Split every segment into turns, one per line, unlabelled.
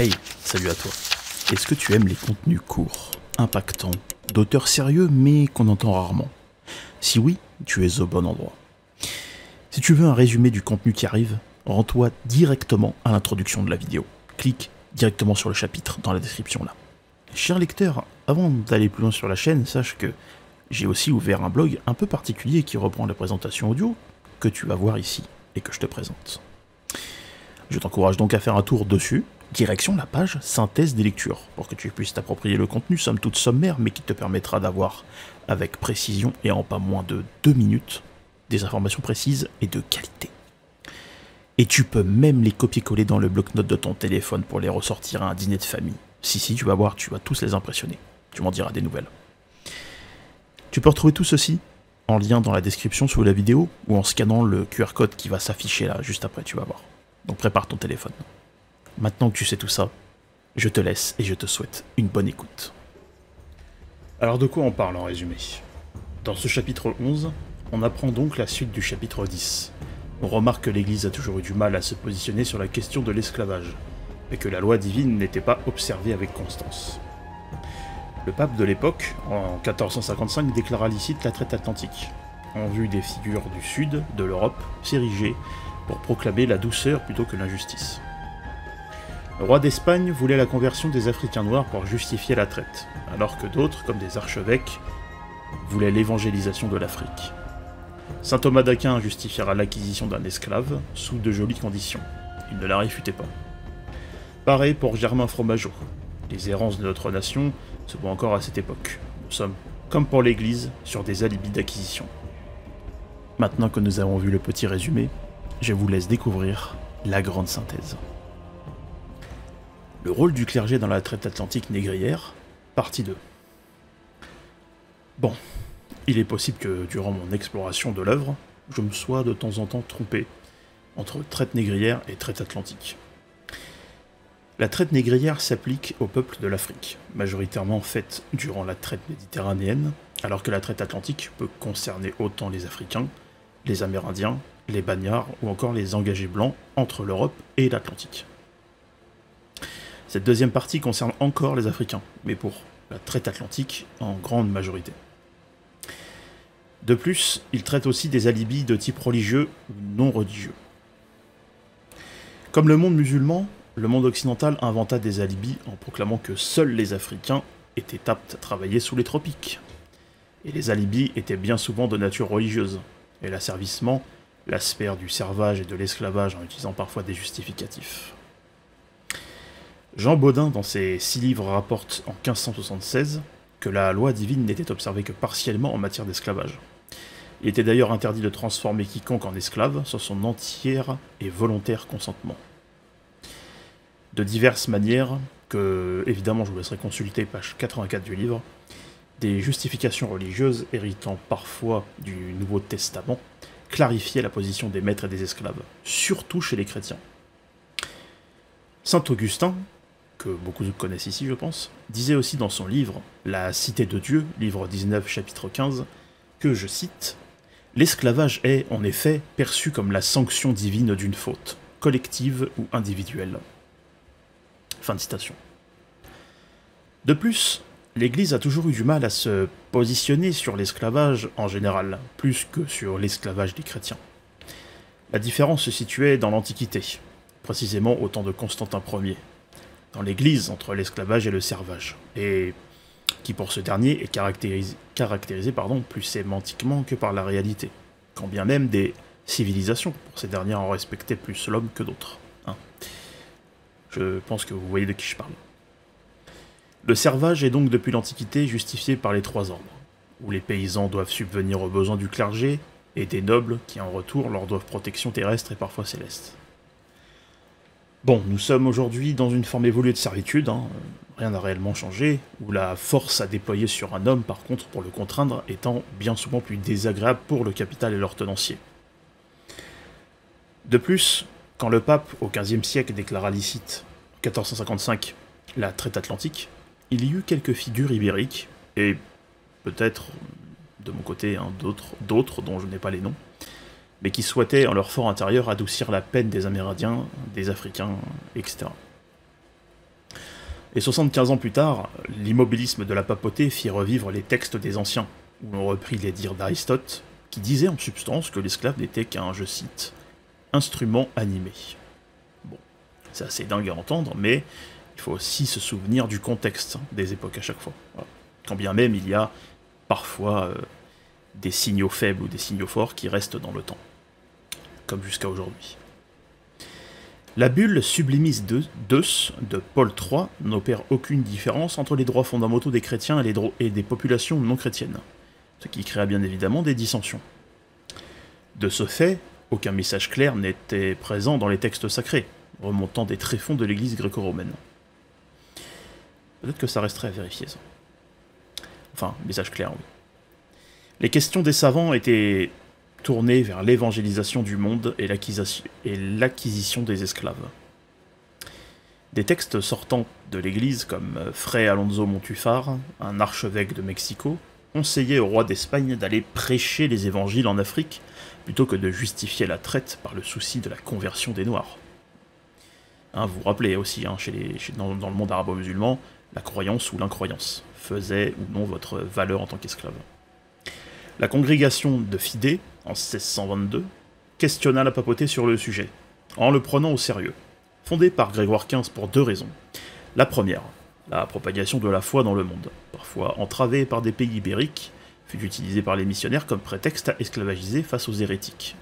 Hey, salut à toi. Est-ce que tu aimes les contenus courts, impactants, d'auteurs sérieux mais qu'on entend rarement? Si oui, tu es au bon endroit. Si tu veux un résumé du contenu qui arrive, rends-toi directement à l'introduction de la vidéo. Clique directement sur le chapitre dans la description là. Cher lecteur, avant d'aller plus loin sur la chaîne, sache que j'ai aussi ouvert un blog un peu particulier qui reprend la présentation audio que tu vas voir ici et que je te présente. Je t'encourage donc à faire un tour dessus, direction la page synthèse des lectures, pour que tu puisses t'approprier le contenu, somme toute sommaire, mais qui te permettra d'avoir, avec précision et en pas moins de 2 minutes, des informations précises et de qualité. Et tu peux même les copier-coller dans le bloc-notes de ton téléphone pour les ressortir à un dîner de famille. Si, tu vas voir, tu vas tous les impressionner. Tu m'en diras des nouvelles. Tu peux retrouver tout ceci en lien dans la description sous la vidéo ou en scannant le QR code qui va s'afficher là, juste après, tu vas voir. Donc prépare ton téléphone. Maintenant que tu sais tout ça, je te laisse et je te souhaite une bonne écoute. Alors de quoi on parle en résumé? Dans ce chapitre 11, on apprend donc la suite du chapitre 10. On remarque que l'Église a toujours eu du mal à se positionner sur la question de l'esclavage, et que la loi divine n'était pas observée avec constance. Le pape de l'époque, en 1455, déclara licite la traite atlantique, en vue des figures du sud de l'Europe s'ériger pour proclamer la douceur plutôt que l'injustice. Le roi d'Espagne voulait la conversion des Africains noirs pour justifier la traite, alors que d'autres, comme des archevêques, voulaient l'évangélisation de l'Afrique. Saint Thomas d'Aquin justifiera l'acquisition d'un esclave sous de jolies conditions. Il ne la réfutait pas. Pareil pour Germain Fromageau. Les errances de notre nation se voient encore à cette époque. Nous sommes, comme pour l'Église, sur des alibis d'acquisition. Maintenant que nous avons vu le petit résumé, je vous laisse découvrir la grande synthèse. Le rôle du clergé dans la traite atlantique négrière, partie 2. Bon, il est possible que durant mon exploration de l'œuvre, je me sois de temps en temps trompé entre traite négrière et traite atlantique. La traite négrière s'applique au peuple de l'Afrique, majoritairement faite durant la traite méditerranéenne, alors que la traite atlantique peut concerner autant les Africains, les Amérindiens, les Bagnards ou encore les engagés blancs entre l'Europe et l'Atlantique. Cette deuxième partie concerne encore les Africains, mais pour la traite atlantique en grande majorité. De plus, il traite aussi des alibis de type religieux ou non religieux. Comme le monde musulman, le monde occidental inventa des alibis en proclamant que seuls les Africains étaient aptes à travailler sous les tropiques. Et les alibis étaient bien souvent de nature religieuse, et l'asservissement, l'aspect du servage et de l'esclavage en utilisant parfois des justificatifs. Jean Bodin, dans ses 6 livres, rapporte en 1576 que la loi divine n'était observée que partiellement en matière d'esclavage. Il était d'ailleurs interdit de transformer quiconque en esclave sur son entier et volontaire consentement. De diverses manières, que évidemment je vous laisserai consulter, page 84 du livre, des justifications religieuses héritant parfois du Nouveau Testament clarifiaient la position des maîtres et des esclaves, surtout chez les chrétiens. Saint Augustin, que beaucoup connaissent ici je pense, disait aussi dans son livre « La Cité de Dieu », livre 19, chapitre 15, que, je cite, « L'esclavage est, en effet, perçu comme la sanction divine d'une faute, collective ou individuelle. » Fin de citation. De plus, l'Église a toujours eu du mal à se positionner sur l'esclavage en général, plus que sur l'esclavage des chrétiens. La différence se situait dans l'Antiquité, précisément au temps de Constantin Ier, dans l'Église entre l'esclavage et le servage, et qui pour ce dernier est caractérisé plus sémantiquement que par la réalité, quand bien même des civilisations, pour ces dernières en respectaient plus l'homme que d'autres. Je pense que vous voyez de qui je parle. Le servage est donc depuis l'Antiquité justifié par les 3 ordres, où les paysans doivent subvenir aux besoins du clergé, et des nobles qui en retour leur doivent protection terrestre et parfois céleste. Bon, nous sommes aujourd'hui dans une forme évoluée de servitude, rien n'a réellement changé, où la force à déployer sur un homme, par contre, pour le contraindre, étant bien souvent plus désagréable pour le capital et leur tenancier. De plus, quand le pape, au XVe siècle, déclara licite, en 1455, la traite atlantique, il y eut quelques figures ibériques, et peut-être, de mon côté, d'autres dont je n'ai pas les noms, mais qui souhaitaient, en leur fort intérieur, adoucir la peine des Amérindiens, des Africains, etc. Et 75 ans plus tard, l'immobilisme de la papauté fit revivre les textes des anciens, où l'on reprit les dires d'Aristote, qui disait en substance que l'esclave n'était qu'un, je cite, « instrument animé ». Bon, c'est assez dingue à entendre, mais il faut aussi se souvenir du contexte des époques à chaque fois. Voilà. Quand bien même il y a parfois des signaux faibles ou des signaux forts qui restent dans le temps, comme jusqu'à aujourd'hui. La bulle Sublimis Deus de Paul III n'opère aucune différence entre les droits fondamentaux des chrétiens et des populations non chrétiennes, ce qui créa bien évidemment des dissensions. De ce fait, aucun message clair n'était présent dans les textes sacrés, remontant des tréfonds de l'église gréco-romaine. Peut-être que ça resterait à vérifier, ça. Enfin, message clair, oui. Les questions des savants étaient tournées vers l'évangélisation du monde et l'acquisition des esclaves. Des textes sortant de l'église, comme Fray Alonso Montufar, un archevêque de Mexico, conseillaient au roi d'Espagne d'aller prêcher les évangiles en Afrique, plutôt que de justifier la traite par le souci de la conversion des Noirs. Hein, vous vous rappelez aussi, hein, dans le monde arabo-musulman, la croyance ou l'incroyance faisait ou non votre valeur en tant qu'esclave. La congrégation de Fidé, en 1622, questionna la papauté sur le sujet, en le prenant au sérieux, fondée par Grégoire XV pour deux raisons. La première, la propagation de la foi dans le monde, parfois entravée par des pays ibériques, fut utilisée par les missionnaires comme prétexte à esclavagiser face aux hérétiques.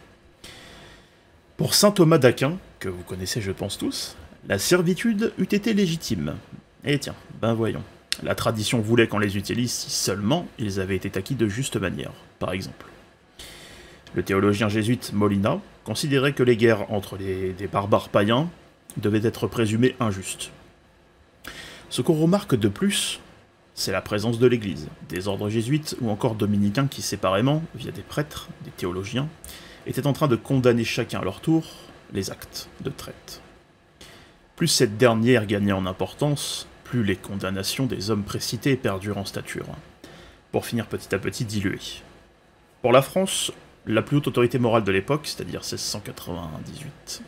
Pour saint Thomas d'Aquin, que vous connaissez je pense tous, la servitude eût été légitime. Et tiens, ben voyons. La tradition voulait qu'on les utilise si seulement ils avaient été acquis de juste manière, par exemple. Le théologien jésuite Molina considérait que les guerres entre des barbares païens devaient être présumées injustes. Ce qu'on remarque de plus, c'est la présence de l'Église, des ordres jésuites ou encore dominicains qui séparément, via des prêtres, des théologiens, étaient en train de condamner chacun à leur tour les actes de traite. Plus cette dernière gagnait en importance, plus les condamnations des hommes précités perdurent en stature, pour finir petit à petit diluées. Pour la France, la plus haute autorité morale de l'époque, c'est-à-dire 1698,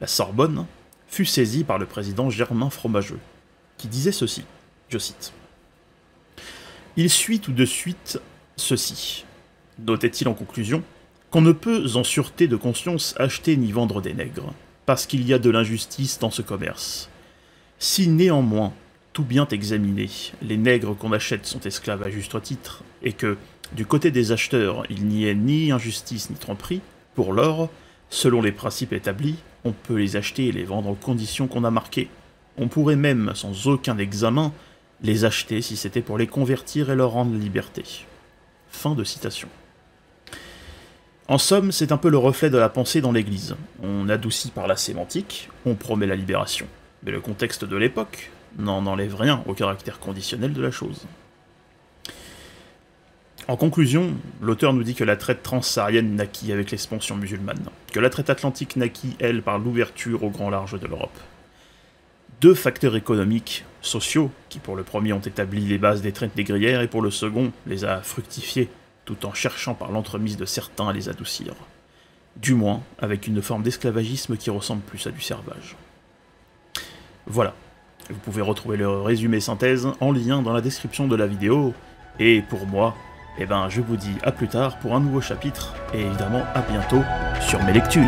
la Sorbonne, fut saisie par le président Germain Fromageux, qui disait ceci, je cite. « Il suit tout de suite ceci, notait-il en conclusion, qu'on ne peut en sûreté de conscience acheter ni vendre des nègres, parce qu'il y a de l'injustice dans ce commerce. Si néanmoins, tout bien examiné, les nègres qu'on achète sont esclaves à juste titre, et que, du côté des acheteurs, il n'y ait ni injustice ni tromperie, pour l'or, selon les principes établis, on peut les acheter et les vendre aux conditions qu'on a marquées. On pourrait même, sans aucun examen, les acheter si c'était pour les convertir et leur rendre la liberté. » Fin de citation. En somme, c'est un peu le reflet de la pensée dans l'Église. On adoucit par la sémantique, on promet la libération. Mais le contexte de l'époque n'en enlève rien au caractère conditionnel de la chose. En conclusion, l'auteur nous dit que la traite transsaharienne naquit avec l'expansion musulmane, que la traite atlantique naquit, elle, par l'ouverture au grand large de l'Europe. Deux facteurs économiques, sociaux, qui pour le premier ont établi les bases des traites négrières et pour le second les a fructifiés, tout en cherchant par l'entremise de certains à les adoucir. Du moins, avec une forme d'esclavagisme qui ressemble plus à du servage. Voilà, vous pouvez retrouver le résumé synthèse en lien dans la description de la vidéo, et pour moi, eh ben je vous dis à plus tard pour un nouveau chapitre, et évidemment à bientôt sur mes lectures.